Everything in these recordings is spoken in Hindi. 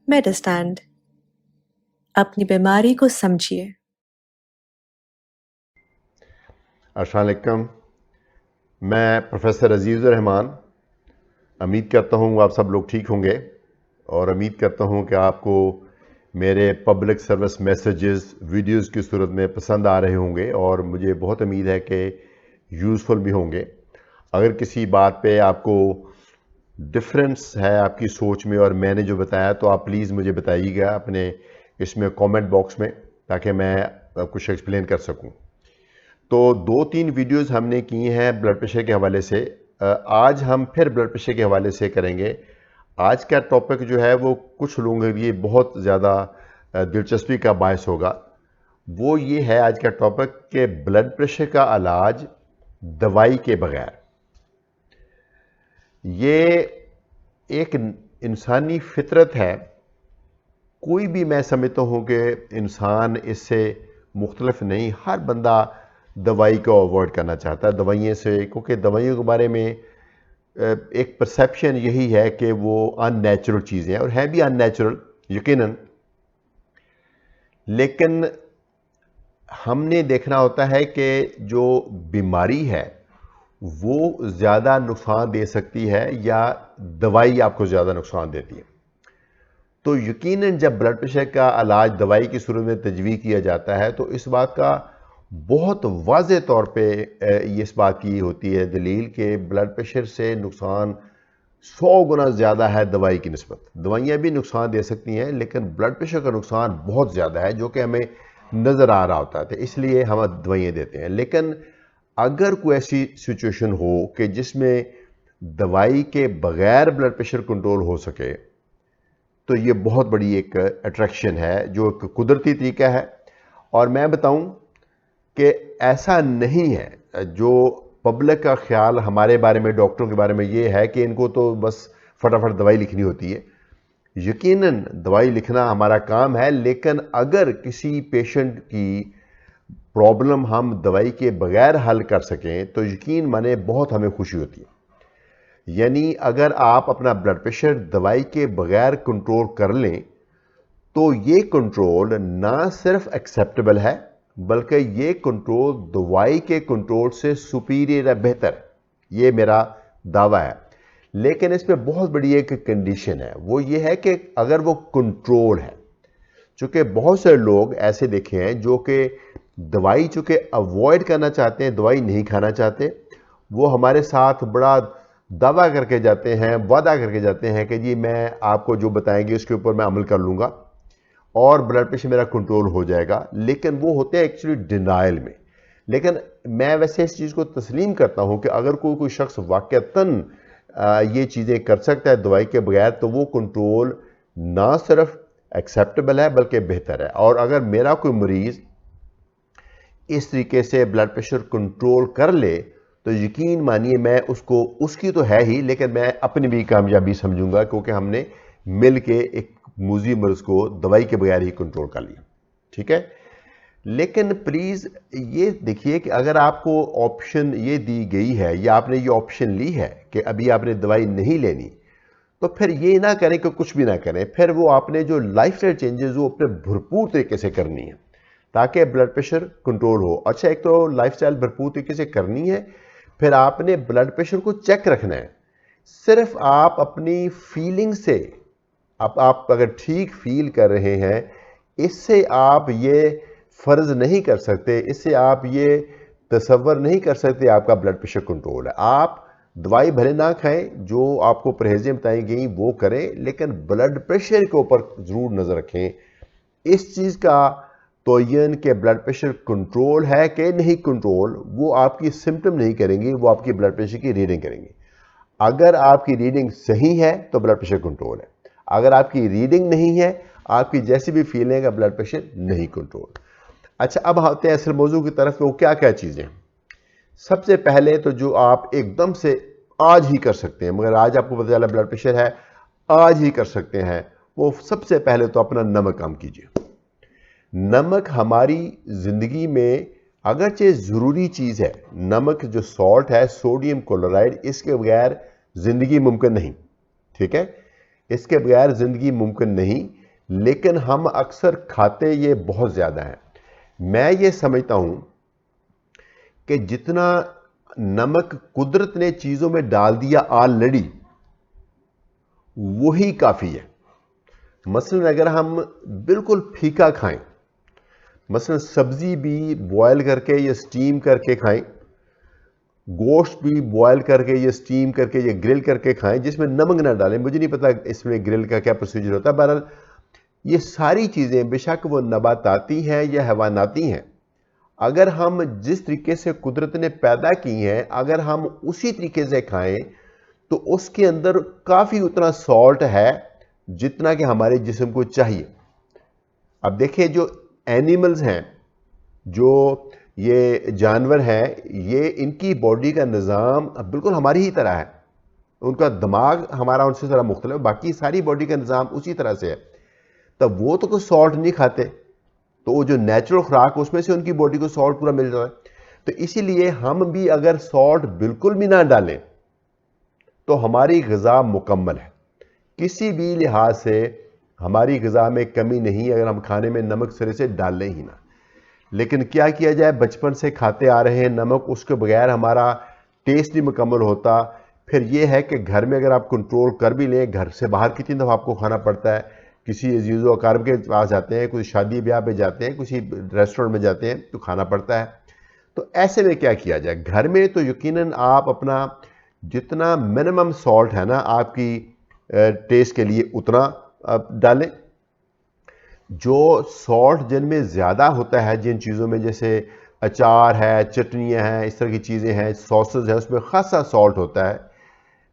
मेडिस्टैंड। अपनी बीमारी को समझिए। अस्सलाम वालेकुम। मैं प्रोफेसर अजीज़ुर रहमान उम्मीद करता हूँ आप सब लोग ठीक होंगे और उम्मीद करता हूँ कि आपको मेरे पब्लिक सर्विस मैसेजेस वीडियोस की सूरत में पसंद आ रहे होंगे और मुझे बहुत उम्मीद है कि यूज़फुल भी होंगे। अगर किसी बात पे आपको डिफरेंस है आपकी सोच में और मैंने जो बताया तो आप प्लीज़ मुझे बताइएगा अपने इसमें कमेंट बॉक्स में, ताकि मैं कुछ एक्सप्लेन कर सकूं। तो 2-3 वीडियोस हमने की हैं ब्लड प्रेशर के हवाले से। आज हम फिर ब्लड प्रेशर के हवाले से करेंगे। आज का टॉपिक जो है वो कुछ लोगों के लिए बहुत ज़्यादा दिलचस्पी का बायस होगा। वो ये है आज का टॉपिक कि ब्लड प्रेशर का इलाज दवाई के बगैर। ये एक इंसानी फितरत है। कोई भी मैं समझता हूँ कि इंसान इससे मुख्तलिफ नहीं। हर बंदा दवाई को अवॉइड करना चाहता है दवाइयों से, क्योंकि दवाइयों के बारे में एक परसेप्शन यही है कि वो अननेचुरल चीज़ें हैं और है भी अननेचुरल यकीनन। लेकिन हमने देखना होता है कि जो बीमारी है वो ज़्यादा नुकसान दे सकती है या दवाई आपको ज़्यादा नुकसान देती है। तो यकीनन जब ब्लड प्रेशर का इलाज दवाई की सूरत में तजवीज़ किया जाता है तो इस बात का बहुत वाज़े तौर पे ये इस बात की होती है दलील कि ब्लड प्रेशर से नुकसान 100 गुना ज़्यादा है दवाई की निस्बत। दवाइयाँ भी नुकसान दे सकती हैं लेकिन ब्लड प्रेशर का नुकसान बहुत ज़्यादा है जो कि हमें नज़र आ रहा होता है, तो इसलिए हम दवाइयाँ देते हैं। लेकिन अगर कोई ऐसी सिचुएशन हो कि जिसमें दवाई के बगैर ब्लड प्रेशर कंट्रोल हो सके तो ये बहुत बड़ी एक अट्रैक्शन है, जो एक कुदरती तरीका है। और मैं बताऊं कि ऐसा नहीं है। जो पब्लिक का ख्याल हमारे बारे में, डॉक्टरों के बारे में ये है कि इनको तो बस फटाफट दवाई लिखनी होती है। यकीनन दवाई लिखना हमारा काम है, लेकिन अगर किसी पेशेंट की प्रॉब्लम हम दवाई के बगैर हल कर सकें तो यकीन माने बहुत हमें खुशी होती है। यानी अगर आप अपना ब्लड प्रेशर दवाई के बगैर कंट्रोल कर लें तो ये कंट्रोल ना सिर्फ एक्सेप्टेबल है बल्कि ये कंट्रोल दवाई के कंट्रोल से सुपीरियर है, बेहतर। ये मेरा दावा है। लेकिन इसमें बहुत बड़ी एक कंडीशन है, वो ये है कि अगर वो कंट्रोल है। चूंकि बहुत सारे लोग ऐसे देखे हैं जो कि दवाई चूंकि अवॉइड करना चाहते हैं, दवाई नहीं खाना चाहते, वो हमारे साथ बड़ा दावा करके जाते हैं, वादा करके जाते हैं कि जी मैं आपको जो बताएंगे उसके ऊपर मैं अमल कर लूँगा और ब्लड प्रेशर मेरा कंट्रोल हो जाएगा। लेकिन वो होते हैं एक्चुअली डिनाइल में। लेकिन मैं वैसे इस चीज़ को तस्लीम करता हूँ कि अगर कोई शख्स वाक़तन ये चीज़ें कर सकता है दवाई के बगैर तो वो कंट्रोल ना सिर्फ एक्सेप्टेबल है बल्कि बेहतर है। और अगर मेरा कोई मरीज़ इस तरीके से ब्लड प्रेशर कंट्रोल कर ले तो यकीन मानिए मैं उसको, उसकी तो है ही, लेकिन मैं अपनी भी कामयाबी समझूंगा, क्योंकि हमने मिल के एक मूजी मर्ज को दवाई के बगैर ही कंट्रोल कर लिया। ठीक है। लेकिन प्लीज़ ये देखिए कि अगर आपको ऑप्शन ये दी गई है या आपने ये ऑप्शन ली है कि अभी आपने दवाई नहीं लेनी, तो फिर ये ना करें कि कुछ भी ना करें। फिर वो आपने जो लाइफस्टाइल चेंजेस वो अपने भरपूर तरीके से करनी है ताकि ब्लड प्रेशर कंट्रोल हो। अच्छा, एक तो लाइफस्टाइल भरपूर तरीके से करनी है, फिर आपने ब्लड प्रेशर को चेक रखना है। सिर्फ आप अपनी फीलिंग से, आप अगर ठीक फील कर रहे हैं, इससे आप ये फर्ज नहीं कर सकते, इससे आप ये तसव्वुर नहीं कर सकते आपका ब्लड प्रेशर कंट्रोल है। आप दवाई भले ना खाएं, जो आपको परहेजें बताई गई वो करें, लेकिन ब्लड प्रेशर के ऊपर ज़रूर नज़र रखें। इस चीज़ का तयन के ब्लड प्रेशर कंट्रोल है कि नहीं कंट्रोल, वो आपकी सिम्टम नहीं करेंगी, वो आपकी ब्लड प्रेशर की रीडिंग करेंगी। अगर आपकी रीडिंग सही है तो ब्लड प्रेशर कंट्रोल है। अगर आपकी रीडिंग नहीं है, आपकी जैसी भी फीलिंग है, ब्लड प्रेशर नहीं कंट्रोल। अच्छा, अब आते हैं असल मौजू की तरफ। वो क्या क्या चीज़ें। सबसे पहले तो जो आप एकदम से आज ही कर सकते हैं, मगर आज आपको पता चला ब्लड प्रेशर है, आज ही कर सकते हैं, वो सबसे पहले तो अपना नमक कम कीजिए। नमक हमारी ज़िंदगी में अगरचे ज़रूरी चीज़ है। नमक जो सॉल्ट है, सोडियम क्लोराइड, इसके बगैर ज़िंदगी मुमकिन नहीं। ठीक है, इसके बगैर ज़िंदगी मुमकिन नहीं। लेकिन हम अक्सर खाते ये बहुत ज़्यादा हैं। मैं ये समझता हूँ कि जितना नमक कुदरत ने चीज़ों में डाल दिया ऑलरेडी, वही काफ़ी है। मसलन अगर हम बिल्कुल फीका खाएं, मसलन सब्जी भी बॉयल करके या स्टीम करके खाएं, गोश्त भी बॉयल करके या स्टीम करके या ग्रिल करके खाएं जिसमें नमक ना डालें। मुझे नहीं पता इसमें ग्रिल का क्या प्रोसीजर होता है। बहरहाल ये सारी चीज़ें बेशक वो नबाताती हैं या हैवानाती हैं, अगर हम जिस तरीके से कुदरत ने पैदा की हैं अगर हम उसी तरीके से खाएं तो उसके अंदर काफ़ी उतना सॉल्ट है जितना कि हमारे जिस्म को चाहिए। अब देखिए जो एनिमल्स हैं, जो ये जानवर हैं, ये इनकी बॉडी का निज़ाम बिल्कुल हमारी ही तरह है। उनका दिमाग हमारा उनसे ज़रा मुख्तलिफ है, बाकी सारी बॉडी का निज़ाम उसी तरह से है। तब वो तो कोई सॉल्ट नहीं खाते, तो वो जो नेचुरल खुराक उसमें से उनकी बॉडी को सॉल्ट पूरा मिल जाता है। तो इसीलिए हम भी अगर सॉल्ट बिल्कुल भी ना डालें तो हमारी ग़िज़ा मुकम्मल है। किसी भी लिहाज से हमारी ग़िज़ा में कमी नहीं अगर हम खाने में नमक सिरे से डालें ही ना। लेकिन क्या किया जाए, बचपन से खाते आ रहे हैं नमक, उसके बगैर हमारा टेस्ट नहीं मुकम्मल होता। फिर यह है कि घर में अगर आप कंट्रोल कर भी लें, घर से बाहर कितनी दफ़ा आपको खाना पड़ता है, किसी अजीज़ो अकारब के पास जाते हैं, किसी शादी ब्याह पे जाते हैं, किसी रेस्टोरेंट में जाते हैं तो खाना पड़ता है। तो ऐसे में क्या किया जाए, घर में तो यकीनन आप अपना जितना मिनिमम सॉल्ट है ना आपकी टेस्ट के लिए उतना डालें। जो सॉल्ट जिनमें ज़्यादा होता है, जिन चीज़ों में जैसे अचार है, चटनियाँ हैं, इस तरह की चीज़ें हैं, सॉसेज है, उसमें खासा सॉल्ट होता है।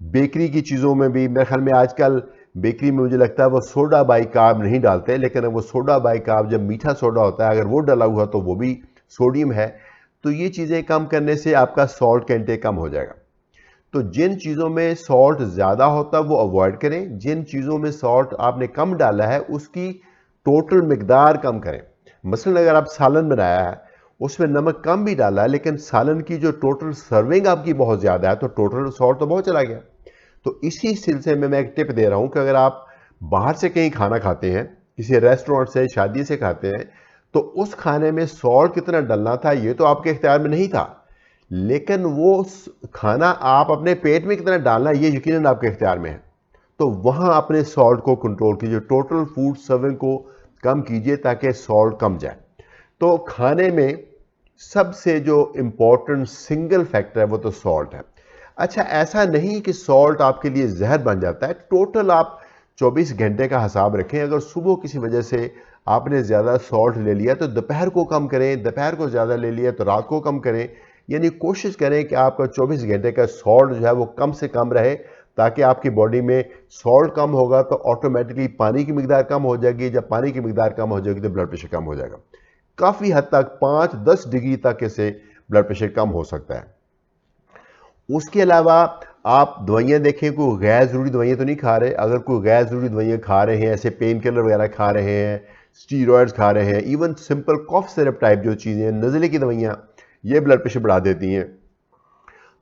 बेकरी की चीज़ों में भी मेरे ख्याल में आजकल बेकरी में मुझे लगता है वो सोडा बाइकार्ब नहीं डालते, लेकिन वो सोडा बाइकार्ब जब मीठा सोडा होता है अगर वो डाला हुआ तो वो भी सोडियम है। तो ये चीज़ें कम करने से आपका सॉल्ट का इंटेक कम हो जाएगा। तो जिन चीज़ों में सॉल्ट ज़्यादा होता है वो अवॉइड करें, जिन चीज़ों में सॉल्ट आपने कम डाला है उसकी टोटल मिकदार कम करें। मसलन अगर आप सालन बनाया है उसमें नमक कम भी डाला है, लेकिन सालन की जो टोटल सर्विंग आपकी बहुत ज़्यादा है तो टोटल सॉल्ट तो बहुत चला गया। तो इसी सिलसिले में मैं एक टिप दे रहा हूँ कि अगर आप बाहर से कहीं खाना खाते हैं, किसी रेस्टोरेंट से, शादी से खाते हैं, तो उस खाने में सॉल्ट कितना डलना था ये तो आपके इख्तियार में नहीं था, लेकिन वो खाना आप अपने पेट में कितना डालना ये यकीनन आपके इख्तियार में है। तो वहाँ अपने सॉल्ट को कंट्रोल कीजिए, टोटल फूड सर्विंग को कम कीजिए ताकि सॉल्ट कम जाए। तो खाने में सबसे जो इम्पोर्टेंट सिंगल फैक्टर है वो तो सॉल्ट है। अच्छा, ऐसा नहीं कि सॉल्ट आपके लिए जहर बन जाता है। टोटल आप 24 घंटे का हिसाब रखें। अगर सुबह किसी वजह से आपने ज़्यादा सॉल्ट ले लिया तो दोपहर को कम करें, दोपहर को ज़्यादा ले लिया तो रात को कम करें। यानी कोशिश करें कि आपका 24 घंटे का सॉल्ट जो है वो कम से कम रहे, ताकि आपकी बॉडी में सॉल्ट कम होगा तो ऑटोमेटिकली पानी की मिकदार कम हो जाएगी। जब पानी की मिकदार कम हो जाएगी तो ब्लड प्रेशर कम हो जाएगा। काफ़ी हद तक 5-10 डिग्री तक इससे ब्लड प्रेशर कम हो सकता है। उसके अलावा आप दवाइयाँ देखें, कोई गैर ज़रूरी दवाइयाँ तो नहीं खा रहे। अगर कोई गैर ज़रूरी दवाइयाँ खा रहे हैं, ऐसे पेन किलर वगैरह खा रहे हैं, स्टीरॉयड्स खा रहे हैं, even simple cough syrup type जो चीज़ें, नज़ले की दवाइयाँ, ये ब्लड प्रेशर बढ़ा देती हैं।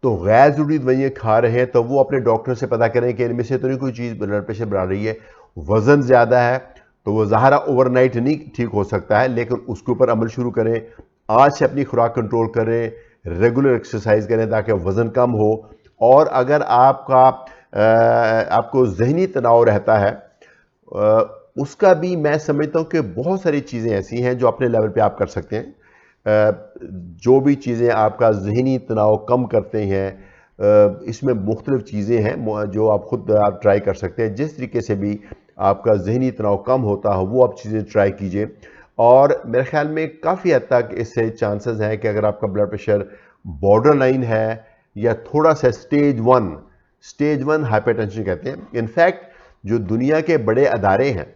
तो गैर ज़रूरी दवाइयाँ खा रहे हैं तो वो अपने डॉक्टर से पता करें कि इनमें से तो नहीं कोई चीज़ ब्लड प्रेशर बढ़ा रही है। वज़न ज़्यादा है तो वो ज़ाहिर ओवरनाइट नहीं ठीक हो सकता है, लेकिन उसके ऊपर अमल शुरू करें। आज से अपनी खुराक कंट्रोल करें, रेगुलर एक्सरसाइज करें ताकि वज़न कम हो। और अगर आपको ज़हनी तनाव रहता है, उसका भी मैं समझता हूँ कि बहुत सारी चीज़ें ऐसी हैं जो अपने लेवल पे आप कर सकते हैं। जो भी चीज़ें आपका ज़हनी तनाव कम करते हैं, इसमें मुख्तलिफ़ चीज़ें हैं जो आप ख़ुद आप ट्राई कर सकते हैं। जिस तरीके से भी आपका ज़हनी तनाव कम होता हो वो आप चीज़ें ट्राई कीजिए। और मेरे ख़्याल में काफ़ी हद तक इससे चांसेस हैं कि अगर आपका ब्लड प्रेशर बॉर्डर लाइन है या थोड़ा सा स्टेज 1 हाइपरटेंशन कहते हैं। इनफैक्ट जो दुनिया के बड़े अदारे हैं,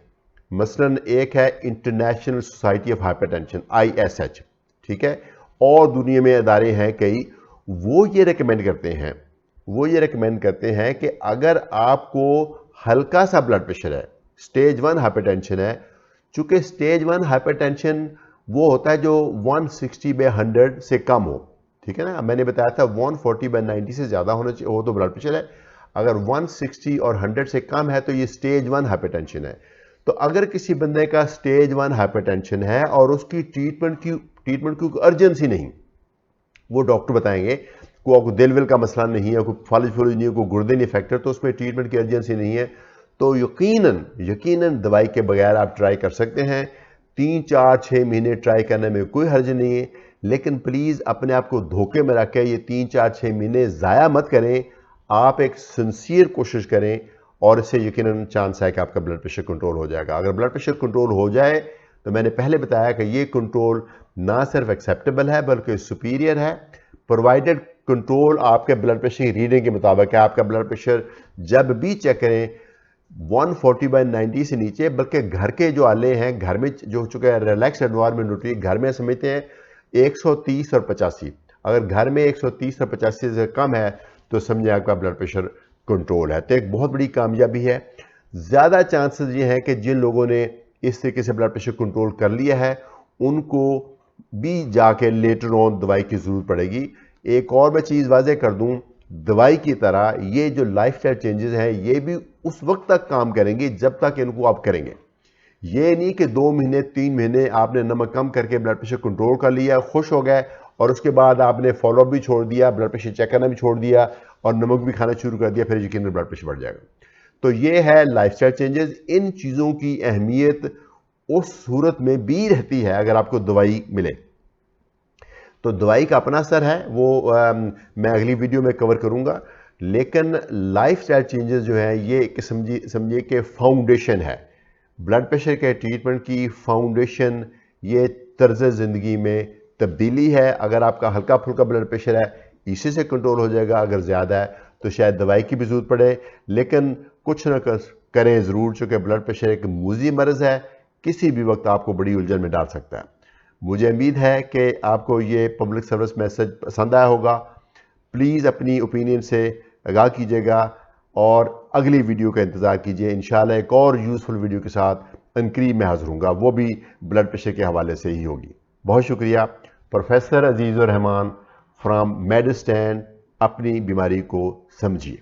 मसलन एक है international society of hypertension ISH, ठीक है, और दुनिया में अदारे हैं कई, वो ये रेकमेंड करते हैं कि अगर आपको हल्का सा ब्लड प्रेशर है, स्टेज 1 हाइपरटेंशन है, चूंकि स्टेज 1 हाइपरटेंशन वो होता है जो 160/100 से कम हो, ठीक है ना। मैंने बताया था 140/90 से ज़्यादा होना चाहिए हो तो ब्लड प्रेशर है। अगर 160 और 100 से कम है तो ये स्टेज 1 हाइपरटेंशन है। तो अगर किसी बंदे का स्टेज 1 हाइपरटेंशन है और उसकी ट्रीटमेंट की अर्जेंसी नहीं, वो डॉक्टर बताएंगे को आपको दिल विल का मसला नहीं है, कोई फालिज फूलिज नहीं है, कोई गुर्दे नहीं फैक्टर, तो उसमें ट्रीटमेंट की अर्जेंसी नहीं है, तो यकीनन दवाई के बगैर आप ट्राई कर सकते हैं। 3-4-6 महीने ट्राई करने में कोई हर्ज नहीं है, लेकिन प्लीज़ अपने आप को धोखे में रख के ये 3-4-6 महीने ज़ाया मत करें। आप एक सिंसियर कोशिश करें और इससे यकीनन चांस है कि आपका ब्लड प्रेशर कंट्रोल हो जाएगा। अगर ब्लड प्रेशर कंट्रोल हो जाए तो मैंने पहले बताया कि ये कंट्रोल ना सिर्फ एक्सेप्टेबल है बल्कि सुपीरियर है, प्रोवाइडेड कंट्रोल आपके ब्लड प्रेशर की रीडिंग के मुताबिक है। आपका ब्लड प्रेशर जब भी चेक करें 140/90 से नीचे, बल्कि घर के जो आले हैं, घर में जो चुके रिलैक्स एनवायरनमेंट होती है, घर में समझते हैं 130 और 85, अगर घर में 130 और 85 से कम है तो समझे आपका ब्लड प्रेशर कंट्रोल है, तो एक बहुत बड़ी कामयाबी है। ज़्यादा चांसेस ये हैं कि जिन लोगों ने इस तरीके से ब्लड प्रेशर कंट्रोल कर लिया है उनको भी जाके लेटर ऑन दवाई की ज़रूरत पड़ेगी। एक और मैं चीज़ वाज़े कर दूं, दवाई की तरह ये जो लाइफस्टाइल चेंजेस हैं ये भी उस वक्त तक काम करेंगे जब तक इनको आप करेंगे। ये नहीं कि 2 महीने 3 महीने आपने नमक कम करके ब्लड प्रेशर कंट्रोल कर लिया, खुश हो गए और उसके बाद आपने फॉलोअप भी छोड़ दिया, ब्लड प्रेशर चेक करना भी छोड़ दिया और नमक भी खाना शुरू कर दिया, फिर यकीनन ब्लड प्रेशर बढ़ जाएगा। तो ये है लाइफस्टाइल चेंजेस। इन चीज़ों की अहमियत उस सूरत में भी रहती है अगर आपको दवाई मिले, तो दवाई का अपना असर है, वो मैं अगली वीडियो में कवर करूंगा। लेकिन लाइफस्टाइल चेंजेस जो है ये समझिए कि फाउंडेशन है ब्लड प्रेशर के ट्रीटमेंट की। फाउंडेशन ये तर्ज ज़िंदगी में तब्दीली है। अगर आपका हल्का फुल्का ब्लड प्रेशर है इसी से कंट्रोल हो जाएगा, अगर ज़्यादा है तो शायद दवाई की भी ज़रूरत पड़े, लेकिन कुछ ना करें ज़रूर, चूँकि ब्लड प्रेशर एक मूजी मर्ज़ है, किसी भी वक्त आपको बड़ी उलझन में डाल सकता है। मुझे उम्मीद है कि आपको ये पब्लिक सर्विस मैसेज पसंद आया होगा। प्लीज़ अपनी ओपिनियन से आगाह कीजिएगा और अगली वीडियो का इंतज़ार कीजिए। इंशाल्लाह एक और यूज़फुल वीडियो के साथ अनकरीब मैं हाज़िर हूँगा, वो भी ब्लड प्रेशर के हवाले से ही होगी। बहुत शुक्रिया। Professor Azizur Rahman from Medistand. अपनी बीमारी को समझिए।